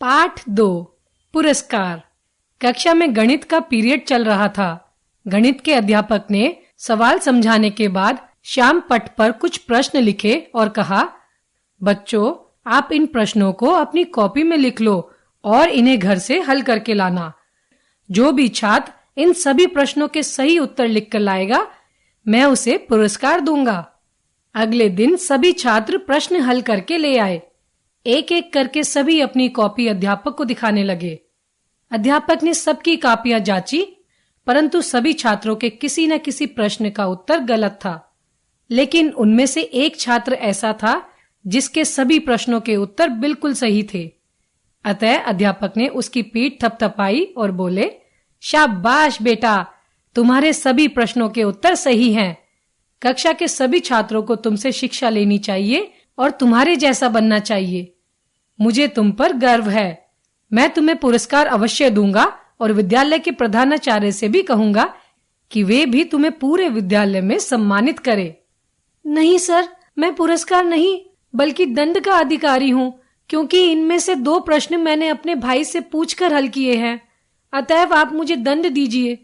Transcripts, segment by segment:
पाठ 2 पुरस्कार। कक्षा में गणित का पीरियड चल रहा था। गणित के अध्यापक ने सवाल समझाने के बाद श्याम पट पर कुछ प्रश्न लिखे और कहा, बच्चों, आप इन प्रश्नों को अपनी कॉपी में लिख लो और इन्हें घर से हल करके लाना। जो भी छात्र इन सभी प्रश्नों के सही उत्तर लिखकर लाएगा, मैं उसे पुरस्कार दूंगा। अगले दिन सभी छात्र प्रश्न हल करके ले आए। एक एक करके सभी अपनी कॉपी अध्यापक को दिखाने लगे। अध्यापक ने सबकी कॉपियां जांची, परंतु सभी छात्रों के किसी न किसी प्रश्न का उत्तर गलत था। लेकिन उनमें से एक छात्र ऐसा था जिसके सभी प्रश्नों के उत्तर बिल्कुल सही थे। अतः अध्यापक ने उसकी पीठ थपथपाई और बोले, शाबाश बेटा, तुम्हारे सभी प्रश्नों के उत्तर सही हैं। कक्षा के सभी छात्रों को तुमसे शिक्षा लेनी चाहिए और तुम्हारे जैसा बनना चाहिए। मुझे तुम पर गर्व है। मैं तुम्हें पुरस्कार अवश्य दूंगा और विद्यालय के प्रधानाचार्य से भी कहूंगा कि वे भी तुम्हें पूरे विद्यालय में सम्मानित करें। नहीं सर, मैं पुरस्कार नहीं बल्कि दंड का अधिकारी हूँ, क्योंकि इनमें से 2 प्रश्न मैंने अपने भाई से पूछकर हल किए हैं। अतएव आप मुझे दंड दीजिए।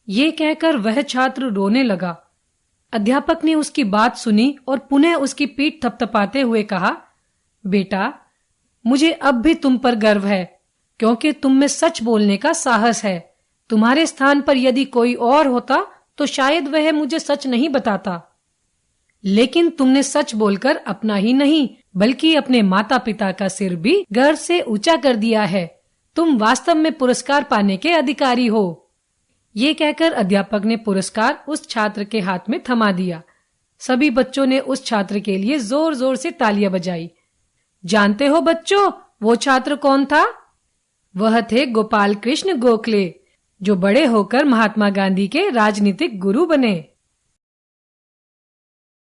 ये कहकर वह छात्र रोने लगा। अध्यापक ने उसकी बात सुनी और पुनः उसकी पीठ थपथपाते हुए कहा, बेटा, मुझे अब भी तुम पर गर्व है, क्योंकि तुम में सच बोलने का साहस है। तुम्हारे स्थान पर यदि कोई और होता तो शायद वह मुझे सच नहीं बताता। लेकिन तुमने सच बोलकर अपना ही नहीं बल्कि अपने माता पिता का सिर भी गर्व से ऊंचा कर दिया है। तुम वास्तव में पुरस्कार पाने के अधिकारी हो। ये कहकर अध्यापक ने पुरस्कार उस छात्र के हाथ में थमा दिया। सभी बच्चों ने उस छात्र के लिए जोर जोर से तालियां बजाई। जानते हो बच्चों, वो छात्र कौन था? वह थे गोपाल कृष्ण गोखले, जो बड़े होकर महात्मा गांधी के राजनीतिक गुरु बने।